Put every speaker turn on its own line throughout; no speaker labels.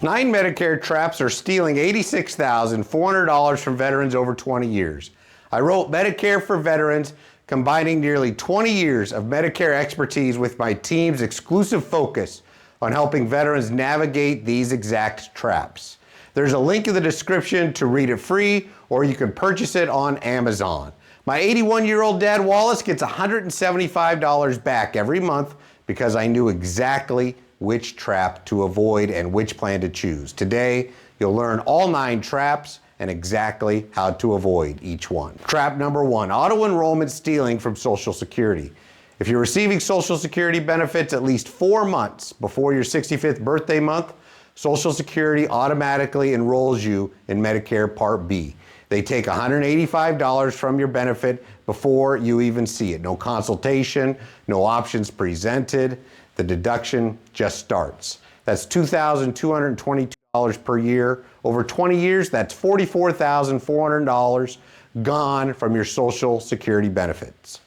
9 Medicare traps are stealing $86,400 from veterans over 20 years. I wrote Medicare for Veterans, combining nearly 20 years of Medicare expertise with my team's exclusive focus on helping veterans navigate these exact traps. There's a link in the description to read it free, or you can purchase it on Amazon. My 81-year-old dad Wallace gets $175 back every month because I knew exactly which trap to avoid and which plan to choose. Today, you'll learn all 9 traps and exactly how to avoid each one. Trap number 1, auto-enrollment stealing from Social Security. If you're receiving Social Security benefits at least 4 months before your 65th birthday month, Social Security automatically enrolls you in Medicare Part B. They take $185 from your benefit before you even see it. No consultation, no options presented. The deduction just starts. That's $2,222 per year. Over 20 years, that's $44,400 gone from your Social Security benefits.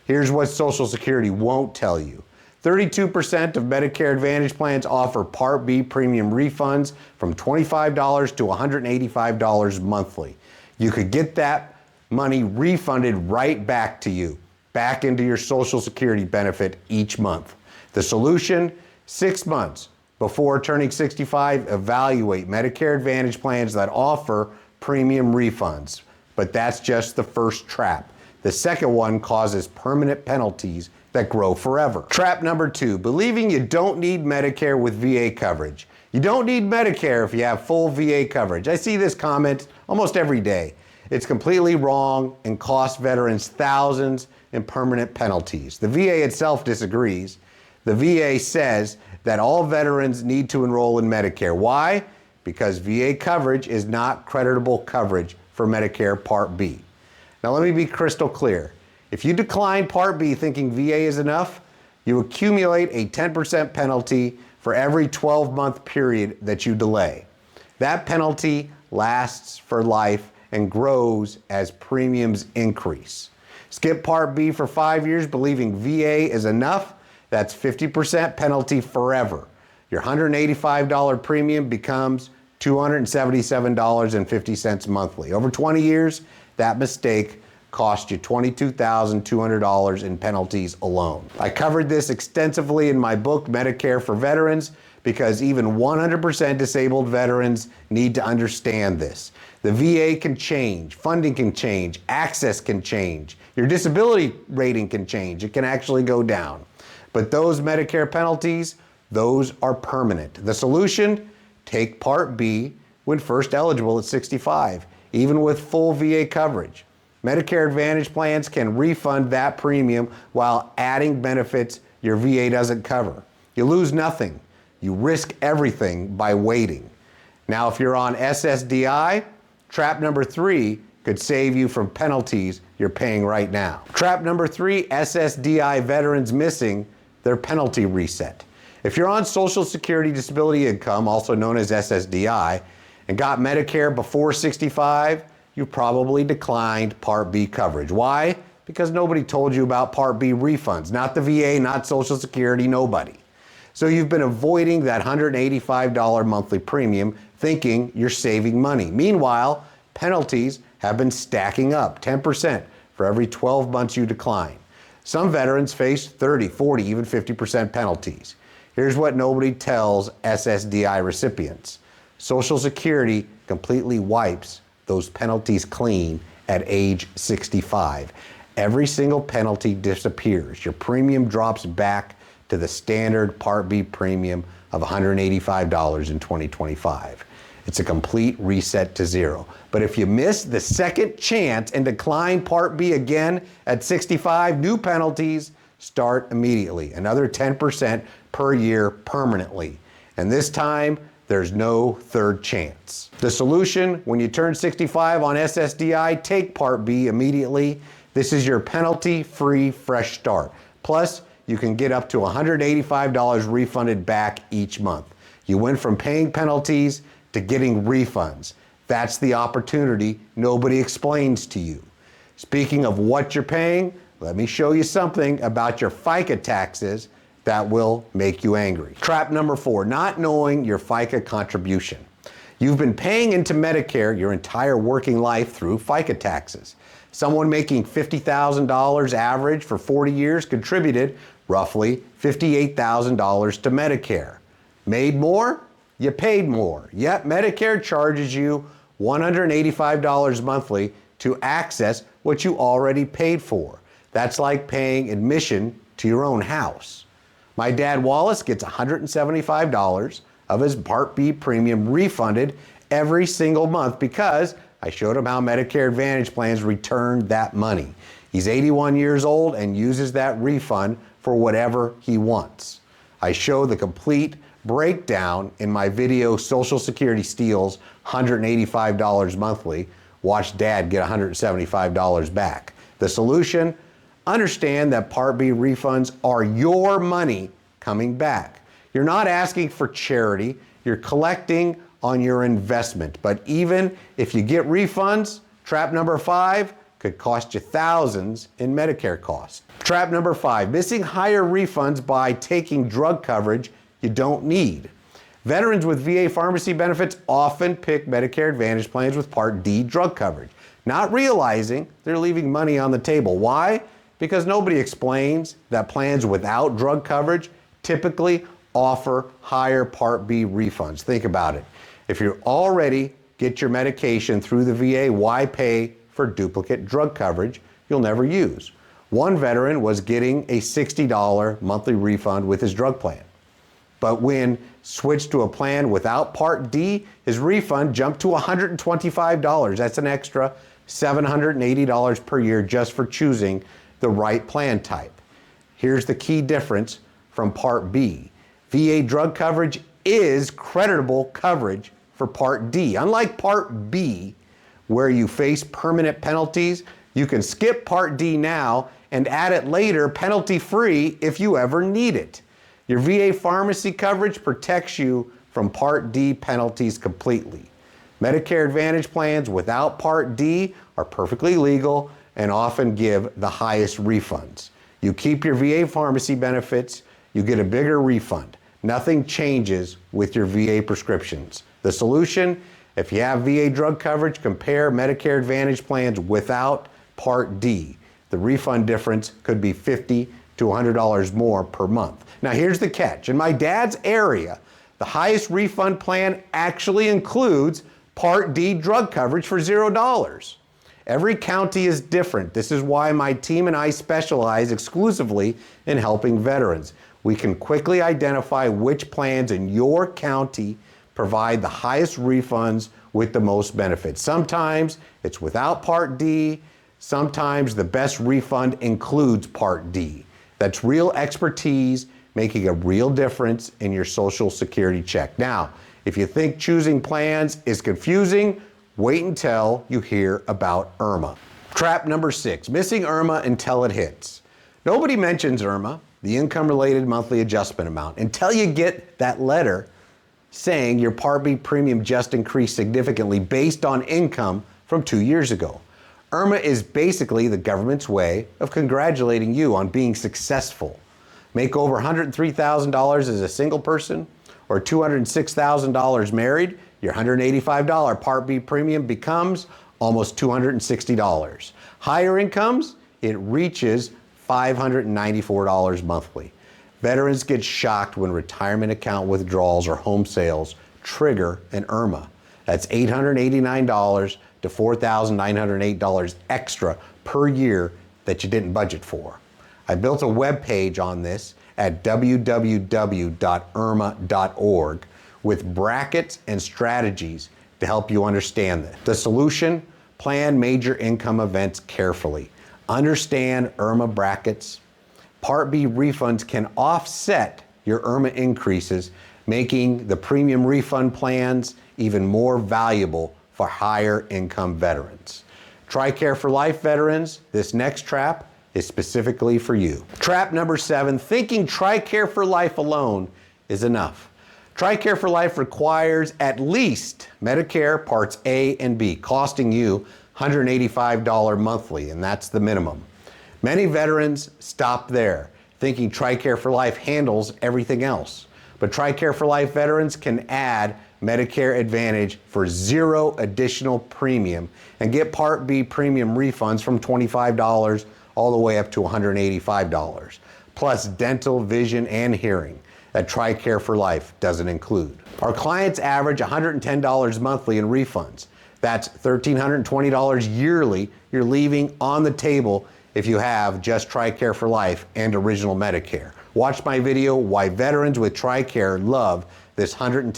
Here's what Social Security won't tell you. 32% of Medicare Advantage plans offer Part B premium refunds from $25 to $185 monthly. You could get that money refunded right back to you, back into your Social Security benefit each month. The solution? 6 months before turning 65, evaluate Medicare Advantage plans that offer premium refunds. But that's just the first trap. The second one causes permanent penalties that grow forever. Trap number 2, believing you don't need Medicare with VA coverage. You don't need Medicare if you have full VA coverage. I see this comment almost every day. It's completely wrong and costs veterans thousands in permanent penalties. The VA itself disagrees. The VA says that all veterans need to enroll in Medicare. Why? Because VA coverage is not creditable coverage for Medicare Part B. Now let me be crystal clear. If you decline Part B thinking VA is enough, you accumulate a 10% penalty for every 12-month period that you delay. That penalty lasts for life and grows as premiums increase. Skip Part B for 5 years believing VA is enough. That's 50% penalty forever. Your $185 premium becomes $277.50 monthly. Over 20 years, that mistake cost you $22,200 in penalties alone. I covered this extensively in my book, Medicare for Veterans, because even 100% disabled veterans need to understand this. The VA can change, funding can change, access can change, your disability rating can change, it can actually go down. But those Medicare penalties, those are permanent. The solution? Take Part B when first eligible at 65, even with full VA coverage. Medicare Advantage plans can refund that premium while adding benefits your VA doesn't cover. You lose nothing. You risk everything by waiting. Now, if you're on SSDI, trap number 3 could save you from penalties you're paying right now. Trap number 3, SSDI veterans missing their penalty reset. If you're on Social Security Disability Income, also known as SSDI, and got Medicare before 65, you probably declined Part B coverage. Why? Because nobody told you about Part B refunds. Not the VA, not Social Security, nobody. So you've been avoiding that $185 monthly premium, thinking you're saving money. Meanwhile, penalties have been stacking up, 10% for every 12 months you decline. Some veterans face 30, 40, even 50% penalties. Here's what nobody tells SSDI recipients. Social Security completely wipes those penalties clean at age 65. Every single penalty disappears. Your premium drops back to the standard Part B premium of $185 in 2025. It's a complete reset to zero. But if you miss the second chance and decline Part B again at 65, new penalties start immediately. Another 10% per year permanently. And this time, there's no third chance. The solution, when you turn 65 on SSDI, take Part B immediately. This is your penalty-free fresh start. Plus, you can get up to $185 refunded back each month. You went from paying penalties to getting refunds. That's the opportunity nobody explains to you. Speaking of what you're paying, let me show you something about your FICA taxes that will make you angry. Trap number 4, not knowing your FICA contribution. You've been paying into Medicare your entire working life through FICA taxes. Someone making $50,000 average for 40 years contributed roughly $58,000 to Medicare. Made more? You paid more. Yet Medicare charges you $185 monthly to access what you already paid for. That's like paying admission to your own house. My dad Wallace gets $175 of his Part B premium refunded every single month because I showed him how Medicare Advantage plans returned that money. He's 81 years old and uses that refund for whatever he wants. I show the complete breakdown in my video, Social Security Steals $185 monthly. Watch Dad get $175 back. The solution? Understand that Part B refunds are your money coming back. You're not asking for charity, you're collecting on your investment. But even if you get refunds, trap number 5 could cost you thousands in Medicare costs. Trap number 5, missing higher refunds by taking drug coverage you don't need. Veterans with VA pharmacy benefits often pick Medicare Advantage plans with Part D drug coverage, not realizing they're leaving money on the table. Why? Because nobody explains that plans without drug coverage typically offer higher Part B refunds. Think about it. If you already get your medication through the VA, why pay for duplicate drug coverage you'll never use? One veteran was getting a $60 monthly refund with his drug plan. But when switched to a plan without Part D, his refund jumped to $125. That's an extra $780 per year just for choosing the right plan type. Here's the key difference from Part B. VA drug coverage is creditable coverage for Part D. Unlike Part B, where you face permanent penalties, you can skip Part D now and add it later penalty-free if you ever need it. Your VA pharmacy coverage protects you from Part D penalties completely. Medicare Advantage plans without Part D are perfectly legal and often give the highest refunds. You keep your VA pharmacy benefits, you get a bigger refund. Nothing changes with your VA prescriptions. The solution? If you have VA drug coverage, compare Medicare Advantage plans without Part D. The refund difference could be $50 to $100 more per month. Now here's the catch. In my dad's area, the highest refund plan actually includes Part D drug coverage for $0. Every county is different. This is why my team and I specialize exclusively in helping veterans. We can quickly identify which plans in your county provide the highest refunds with the most benefits. Sometimes it's without Part D. Sometimes the best refund includes Part D. That's real expertise making a real difference in your Social Security check. Now, if you think choosing plans is confusing, wait until you hear about IRMAA. Trap number 6, missing IRMAA until it hits. Nobody mentions IRMAA, the income-related monthly adjustment amount, until you get that letter saying your Part B premium just increased significantly based on income from 2 years ago. IRMAA is basically the government's way of congratulating you on being successful. Make over $103,000 as a single person or $206,000 married, your $185 Part B premium becomes almost $260. Higher incomes, it reaches $594 monthly. Veterans get shocked when retirement account withdrawals or home sales trigger an IRMAA. That's $889 to $4,908 extra per year that you didn't budget for. I built a web page on this at www.irmaa.org with brackets and strategies to help you understand this. The solution? Plan major income events carefully. Understand IRMAA brackets. Part B refunds can offset your IRMAA increases, making the premium refund plans even more valuable for higher income veterans. TRICARE For Life veterans, this next trap is specifically for you. Trap number 7, thinking TRICARE For Life alone is enough. TRICARE For Life requires at least Medicare Parts A and B, costing you $185 monthly, and that's the minimum. Many veterans stop there, thinking TRICARE for Life handles everything else. But TRICARE for Life veterans can add Medicare Advantage for zero additional premium and get Part B premium refunds from $25 all the way up to $185, plus dental, vision, and hearing that TRICARE for Life doesn't include. Our clients average $110 monthly in refunds. That's $1,320 yearly you're leaving on the table if you have just TRICARE for Life and Original Medicare. Watch my video, Why Veterans with TRICARE Love this $110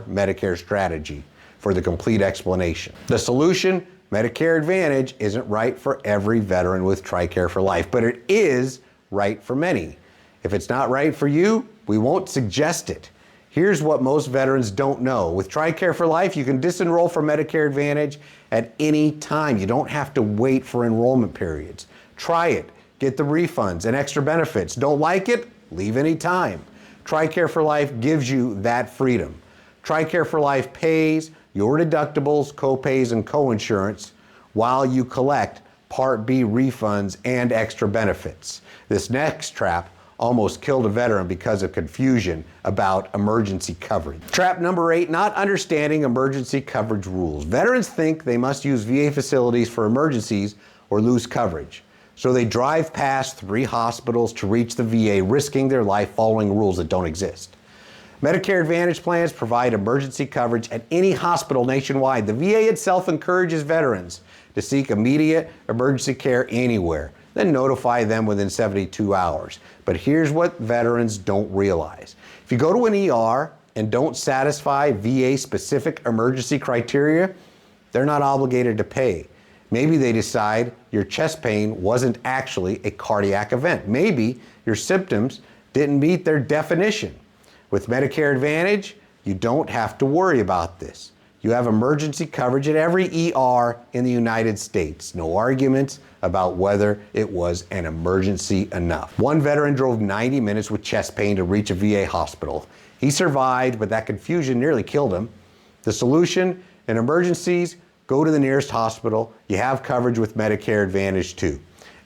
Medicare strategy, for the complete explanation. The solution, Medicare Advantage, isn't right for every veteran with TRICARE for Life, but it is right for many. If it's not right for you, we won't suggest it. Here's what most veterans don't know. With TRICARE for Life, you can disenroll from Medicare Advantage at any time. You don't have to wait for enrollment periods. Try it. Get the refunds and extra benefits. Don't like it? Leave any time. TRICARE for Life gives you that freedom. TRICARE for Life pays your deductibles, copays, and coinsurance while you collect Part B refunds and extra benefits. This next trap almost killed a veteran because of confusion about emergency coverage. Trap number 8, not understanding emergency coverage rules. Veterans think they must use VA facilities for emergencies or lose coverage. So they drive past 3 hospitals to reach the VA, risking their life following rules that don't exist. Medicare Advantage plans provide emergency coverage at any hospital nationwide. The VA itself encourages veterans to seek immediate emergency care anywhere, then notify them within 72 hours. But here's what veterans don't realize. If you go to an ER and don't satisfy VA-specific emergency criteria, they're not obligated to pay. Maybe they decide your chest pain wasn't actually a cardiac event. Maybe your symptoms didn't meet their definition. With Medicare Advantage, you don't have to worry about this. You have emergency coverage at every ER in the United States. No arguments about whether it was an emergency enough. One veteran drove 90 minutes with chest pain to reach a VA hospital. He survived, but that confusion nearly killed him. The solution in emergencies, go to the nearest hospital. You have coverage with Medicare Advantage too.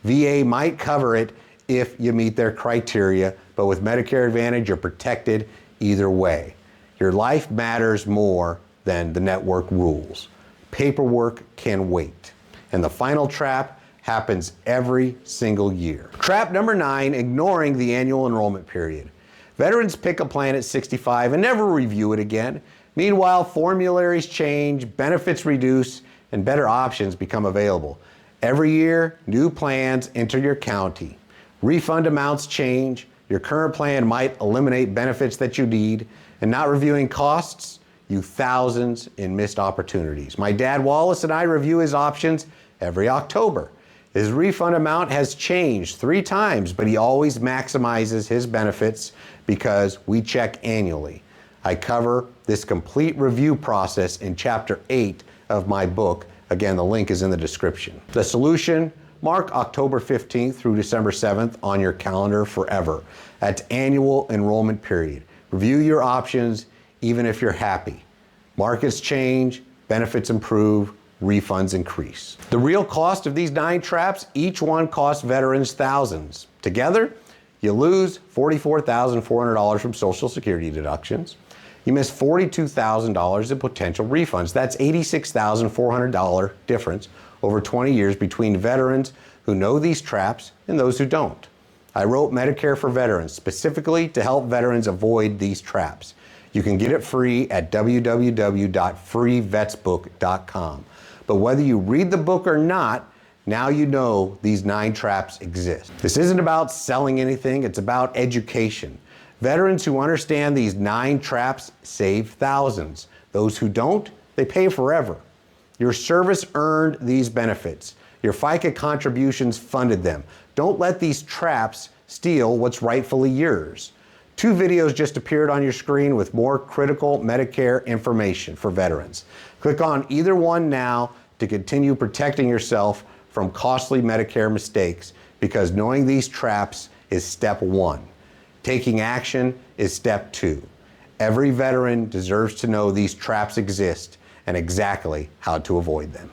VA might cover it if you meet their criteria, but with Medicare Advantage, you're protected either way. Your life matters more than the network rules. Paperwork can wait. And the final trap happens every single year. Trap number 9, ignoring the annual enrollment period. Veterans pick a plan at 65 and never review it again. Meanwhile, formularies change, benefits reduce, and better options become available. Every year, new plans enter your county. Refund amounts change. Your current plan might eliminate benefits that you need, and not reviewing costs you thousands in missed opportunities. My dad Wallace and I review his options every October. His refund amount has changed 3 times, but he always maximizes his benefits because we check annually. I cover this complete review process in Chapter 8 of my book. Again, the link is in the description. The solution, mark October 15th through December 7th on your calendar forever. That's annual enrollment period. Review your options even if you're happy. Markets change, benefits improve, refunds increase. The real cost of these 9 traps, each one costs veterans thousands. Together, you lose $44,400 from Social Security deductions. You miss $42,000 in potential refunds. That's $86,400 difference over 20 years between veterans who know these traps and those who don't. I wrote Medicare for Veterans specifically to help veterans avoid these traps. You can get it free at www.freevetsbook.com. But whether you read the book or not, now you know these 9 traps exist. This isn't about selling anything, it's about education. Veterans who understand these 9 traps save thousands. Those who don't, they pay forever. Your service earned these benefits. Your FICA contributions funded them. Don't let these traps steal what's rightfully yours. 2 videos just appeared on your screen with more critical Medicare information for veterans. Click on either one now to continue protecting yourself from costly Medicare mistakes, because knowing these traps is step 1. Taking action is step 2. Every veteran deserves to know these traps exist and exactly how to avoid them.